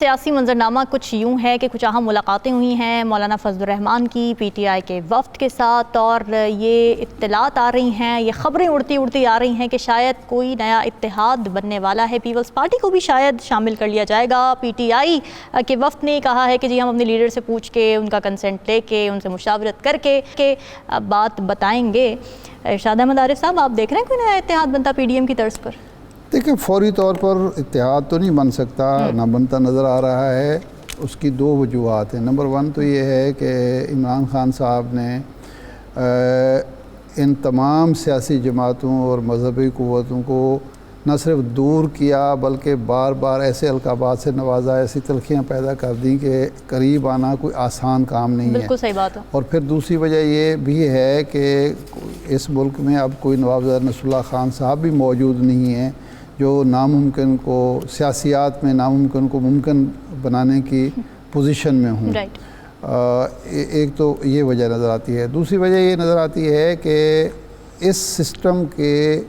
سیاسی منظرنامہ کچھ یوں ہے کہ کچھ اہم ملاقاتیں ہوئی ہیں مولانا فضل الرحمان کی پی ٹی آئی کے وفد کے ساتھ، اور یہ اطلاعات آ رہی ہیں، یہ خبریں اڑتی آ رہی ہیں کہ شاید کوئی نیا اتحاد بننے والا ہے، پیپلز پارٹی کو بھی شاید شامل کر لیا جائے گا۔ پی ٹی آئی کے وفد نے کہا ہے کہ جی ہم اپنے لیڈر سے پوچھ کے، ان کا کنسنٹ لے کے، ان سے مشاورت کر کے بات بتائیں گے۔ ارشاد احمد عارف صاحب، آپ دیکھ رہے ہیں کوئی نیا اتحاد بنتا پی ڈی ایم کی طرز پر؟ دیکھیں، فوری طور پر اتحاد تو نہیں بن سکتا، نہ بنتا نظر آ رہا ہے۔ اس کی دو وجوہات ہیں۔ نمبر 1 تو یہ ہے کہ عمران خان صاحب نے ان تمام سیاسی جماعتوں اور مذہبی قوتوں کو نہ صرف دور کیا بلکہ بار بار ایسے القابات سے نوازا، ایسی تلخیاں پیدا کر دیں کہ قریب آنا کوئی آسان کام نہیں ہے۔ بالکل صحیح بات ہے۔ اور پھر دوسری وجہ یہ بھی ہے کہ اس ملک میں اب کوئی نواب زادہ نصر اللہ خان صاحب بھی موجود نہیں ہیں جو ناممکن کو سیاسیات میں ناممکن کو ممکن بنانے کی پوزیشن میں ہوں۔ ایک تو یہ وجہ نظر آتی ہے۔ دوسری وجہ یہ نظر آتی ہے کہ اس سسٹم کے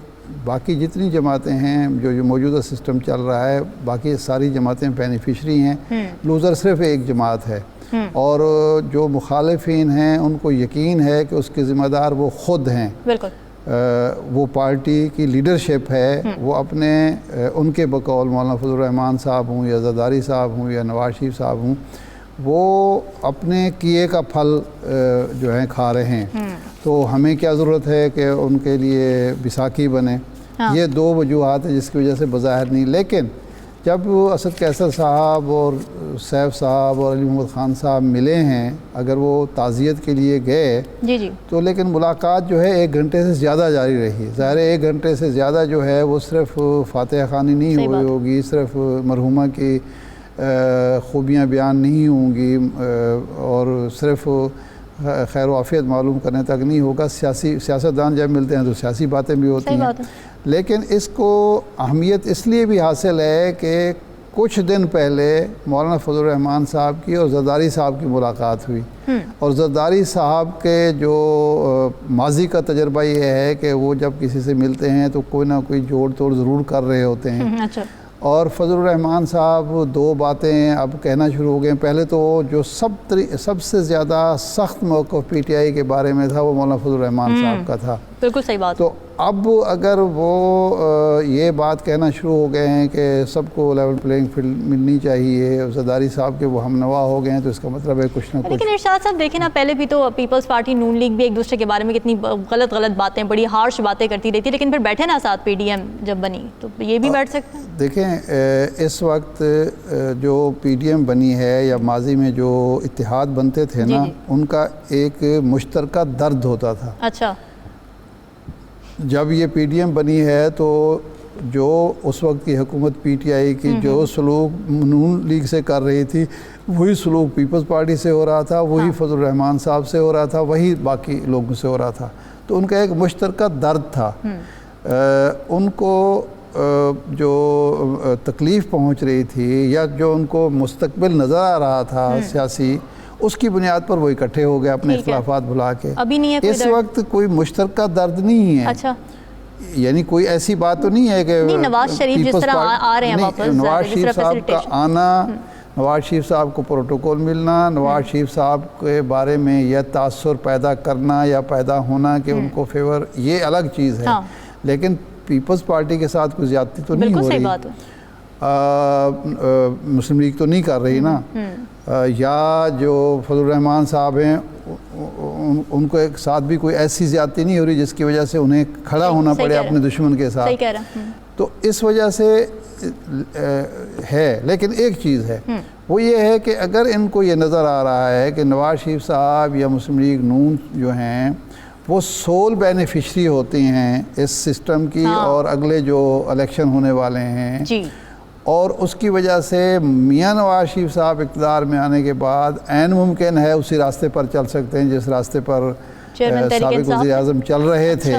باقی جتنی جماعتیں ہیں، جو موجودہ سسٹم چل رہا ہے، باقی ساری جماعتیں بینیفیشری ہیں، لوزر صرف ایک جماعت ہے، اور جو مخالفین ہیں ان کو یقین ہے کہ اس کے ذمہ دار وہ خود ہیں۔ بالکل وہ پارٹی کی لیڈرشپ ہے، وہ اپنے ان کے بقول مولانا فضل الرحمان صاحب ہوں یا زرداری صاحب ہوں یا نواز شریف صاحب ہوں، وہ اپنے کیے کا پھل جو ہیں کھا رہے ہیں۔ تو ہمیں کیا ضرورت ہے کہ ان کے لیے بیساکھی بنے؟ یہ دو وجوہات ہیں جس کی وجہ سے بظاہر نہیں۔ لیکن جب اسد کیسر صاحب اور سیف صاحب اور علی محمد خان صاحب ملے ہیں، اگر وہ تعزیت کے لیے گئے تو لیکن ملاقات جو ہے 1 گھنٹے سے زیادہ جاری رہی۔ ظاہر 1 گھنٹے سے زیادہ جو ہے وہ صرف فاتحہ خوانی نہیں ہوئی ہوگی، صرف مرحومہ کی خوبیاں بیان نہیں ہوں گی، اور صرف خیر و عافیت معلوم کرنے تک نہیں ہوگا۔ سیاستدان جب ملتے ہیں تو سیاسی باتیں بھی ہوتی ہیں، لیکن اس کو اہمیت اس لیے بھی حاصل ہے کہ کچھ دن پہلے مولانا فضل الرحمان صاحب کی اور زرداری صاحب کی ملاقات ہوئی، اور زرداری صاحب کے جو ماضی کا تجربہ یہ ہے کہ وہ جب کسی سے ملتے ہیں تو کوئی نہ کوئی جوڑ توڑ ضرور کر رہے ہوتے ہیں۔ اور فضل الرحمان صاحب 2 باتیں اب کہنا شروع ہو گئے ہیں۔ پہلے تو جو سب سے زیادہ سخت موقف پی ٹی آئی کے بارے میں تھا وہ مولانا فضل الرحمان صاحب کا تھا۔ بالکل صحیح بات۔ تو اب اگر وہ یہ بات کہنا شروع ہو گئے ہیں کہ سب کو لیول پلینگ فیلڈ ملنی چاہیے، زرداری صاحب کے وہ ہم نوا ہو گئے ہیں، تو اس کا مطلب ہے کچھ نہ کچھ۔ لیکن ارشاد صاحب دیکھیں نا، پہلے بھی تو پیپلز پارٹی نون لیگ بھی ایک دوسرے کے بارے میں کتنی غلط باتیں، بڑی ہارش باتیں کرتی رہتی، لیکن پھر بیٹھے نا ساتھ پی ڈی ایم جب بنی، تو یہ بھی بیٹھ سکتے ہیں۔ دیکھیں، اس وقت جو پی ڈی ایم بنی ہے یا ماضی میں جو اتحاد بنتے تھے نا، ان کا ایک مشترکہ درد ہوتا تھا۔ اچھا، جب یہ پی ڈی ایم بنی ہے تو جو اس وقت کی حکومت پی ٹی آئی کی جو سلوک نون لیگ سے کر رہی تھی، وہی سلوک پیپلز پارٹی سے ہو رہا تھا، وہی فضل الرحمان صاحب سے ہو رہا تھا، وہی باقی لوگوں سے ہو رہا تھا۔ تو ان کا ایک مشترکہ درد تھا۔ ان کو جو تکلیف پہنچ رہی تھی یا جو ان کو مستقبل نظر آ رہا تھا سیاسی، اس کی بنیاد پر وہ اکٹھے ہو گئے اپنے اختلافات بھلا کے۔ ابھی نہیں ہے اس وقت کوئی مشترکہ درد نہیں ہے۔ اچھا، یعنی کوئی ایسی بات تو نہیں ہے کہ نواز شریف جس طرح آ رہے ہیں واپس، نواز شریف صاحب کا آنا، نواز شریف صاحب کو پروٹوکول ملنا، نواز شریف صاحب کے بارے میں یہ تاثر پیدا کرنا یا پیدا ہونا کہ ان کو فیور، یہ الگ چیز ہے، لیکن پیپلز پارٹی کے ساتھ کوئی زیادتی تو نہیں ہو رہی، مسلم لیگ تو نہیں کر رہی نا، یا جو فضل الرحمان صاحب ہیں ان کو ایک ساتھ بھی کوئی ایسی زیادتی نہیں ہو رہی جس کی وجہ سے انہیں کھڑا ہونا پڑے اپنے دشمن کے ساتھ۔ تو اس وجہ سے ہے، لیکن ایک چیز ہے، وہ یہ ہے کہ اگر ان کو یہ نظر آ رہا ہے کہ نواز شریف صاحب یا مسلم لیگ نون جو ہیں وہ سول بینیفیشری ہوتی ہیں اس سسٹم کی، اور اگلے جو الیکشن ہونے والے ہیں، اور اس کی وجہ سے میاں نواز شریف صاحب اقتدار میں آنے کے بعد عین ممکن ہے اسی راستے پر چل سکتے ہیں جس راستے پر سابق وزیر اعظم چل رہے تھے۔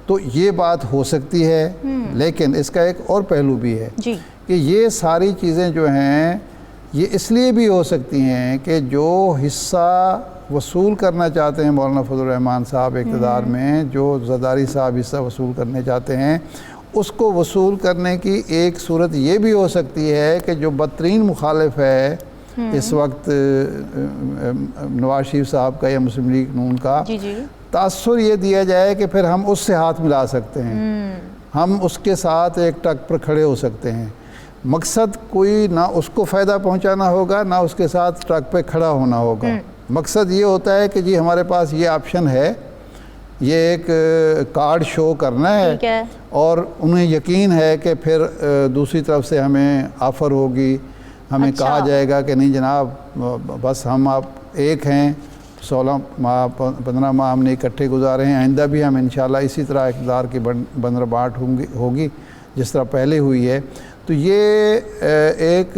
تو یہ بات ہو سکتی ہے، لیکن اس کا ایک اور پہلو بھی ہے کہ یہ ساری چیزیں جو ہیں یہ اس لیے بھی ہو سکتی ہیں کہ جو حصہ وصول کرنا چاہتے ہیں مولانا فضل الرحمان صاحب اقتدار میں، جو زرداری صاحب حصہ وصول کرنے چاہتے ہیں، اس کو وصول کرنے کی ایک صورت یہ بھی ہو سکتی ہے کہ جو بدترین مخالف ہے اس وقت نواز شریف صاحب کا یا مسلم لیگ نون کا، جی جی تاثر یہ دیا جائے کہ پھر ہم اس سے ہاتھ ملا سکتے ہیں، ہم اس کے ساتھ ایک ٹک پر کھڑے ہو سکتے ہیں۔ مقصد کوئی نہ اس کو فائدہ پہنچانا ہوگا نہ اس کے ساتھ ٹرک پہ کھڑا ہونا ہوگا، مقصد یہ ہوتا ہے کہ جی ہمارے پاس یہ آپشن ہے، یہ ایک کارڈ شو کرنا ہے اور انہیں یقین ہے کہ پھر دوسری طرف سے ہمیں آفر ہوگی، ہمیں کہا جائے گا کہ نہیں جناب بس ہم آپ ایک ہیں، 16 ماہ 15 ماہ ہم نے اکٹھے گزارے ہیں، آئندہ بھی ہم انشاءاللہ اسی طرح اقتدار کی بندر بانٹ ہوگی جس طرح پہلے ہوئی ہے۔ تو یہ ایک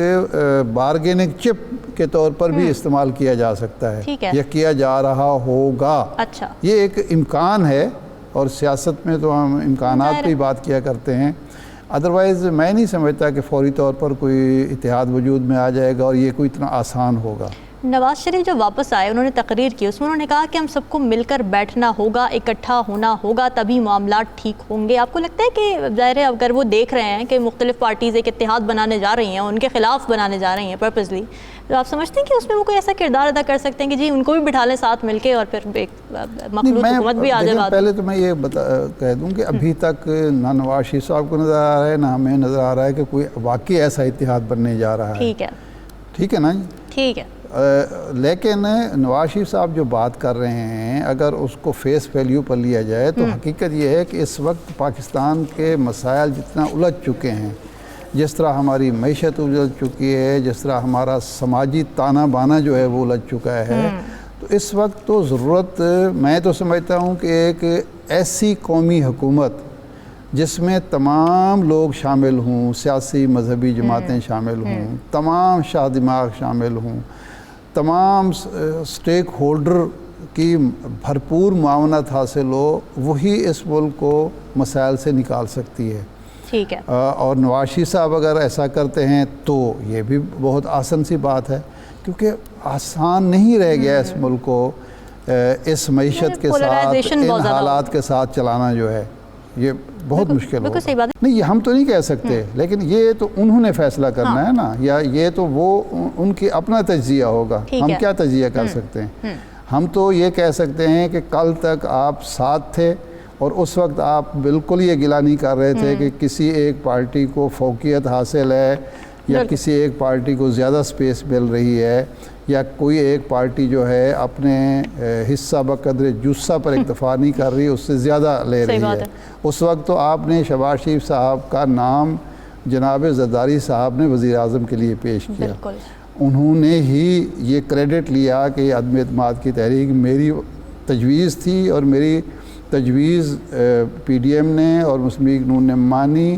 بارگیننگ چپ کے طور پر بھی استعمال کیا جا سکتا ہے یا کیا جا رہا ہوگا۔ اچھا، یہ ایک امکان ہے اور سیاست میں تو ہم امکانات کی بات کیا کرتے ہیں، ادروائز میں نہیں سمجھتا کہ فوری طور پر کوئی اتحاد وجود میں آ جائے گا اور یہ کوئی اتنا آسان ہوگا۔ نواز شریف جو واپس آئے انہوں نے تقریر کی، اس میں انہوں نے کہا کہ ہم سب کو مل کر بیٹھنا ہوگا، اکٹھا ہونا ہوگا، تبھی معاملات ٹھیک ہوں گے۔ آپ کو لگتا ہے کہ ظاہر ہے اگر وہ دیکھ رہے ہیں کہ مختلف پارٹیز ایک اتحاد بنانے جا رہی ہیں، ان کے خلاف بنانے جا رہی ہیں پرپزلی، تو آپ سمجھتے ہیں کہ اس میں وہ کوئی ایسا کردار ادا کر سکتے ہیں کہ جی ان کو بھی بٹھا لیں ساتھ مل کے اور پھر ایک مخلوط حکومت بھی آ جائے؟ پہلے تو میں یہ کہہ دوں کہ ابھی تک نہ نواز شریف صاحب کو نظر آ رہا ہے نہ ہمیں نظر آ رہا ہے کہ کوئی واقعی ایسا اتحاد بننے جا رہا ہے۔ ٹھیک ہے نا جی؟ ٹھیک ہے، لیکن نواز شریف صاحب جو بات کر رہے ہیں اگر اس کو فیس ویلیو پر لیا جائے تو حقیقت یہ ہے کہ اس وقت پاکستان کے مسائل جتنا الجھ چکے ہیں، جس طرح ہماری معیشت الجھ چکی ہے، جس طرح ہمارا سماجی تانا بانا جو ہے وہ الجھ چکا ہے، تو اس وقت تو ضرورت میں تو سمجھتا ہوں کہ ایک ایسی قومی حکومت جس میں تمام لوگ شامل ہوں، سیاسی مذہبی جماعتیں شامل ہوں، تمام شاہ دماغ شامل ہوں، تمام سٹیک ہولڈر کی بھرپور معاونت حاصل ہو، وہی اس ملک کو مسائل سے نکال سکتی ہے۔ ٹھیک ہے، اور نواز شریف صاحب اگر ایسا کرتے ہیں تو یہ بھی بہت آسان سی بات ہے، کیونکہ آسان نہیں رہ گیا اس ملک کو اس معیشت کے ساتھ، ان حالات کے ساتھ چلانا جو ہے یہ بہت مشکل ہوگا۔ نہیں یہ ہم تو نہیں کہہ سکتے، لیکن یہ تو انہوں نے فیصلہ کرنا ہے نا، یا یہ تو وہ ان کی اپنا تجزیہ ہوگا، ہم کیا تجزیہ کر سکتے ہیں؟ ہم تو یہ کہہ سکتے ہیں کہ کل تک آپ ساتھ تھے اور اس وقت آپ بالکل یہ گلہ نہیں کر رہے تھے کہ کسی ایک پارٹی کو فوقیت حاصل ہے یا کسی ایک پارٹی کو زیادہ سپیس مل رہی ہے یا کوئی ایک پارٹی جو ہے اپنے حصہ بقدر جثہ پر اکتفا نہیں کر رہی، اس سے زیادہ لے رہی ہے۔ اس وقت تو آپ نے شہباز شریف صاحب کا نام جناب زرداری صاحب نے وزیر اعظم کے لیے پیش کیا، انہوں نے ہی یہ کریڈٹ لیا کہ یہ عدم اعتماد کی تحریک میری تجویز تھی اور میری تجویز پی ڈی ایم نے اور مسلم لیگ نون نے مانی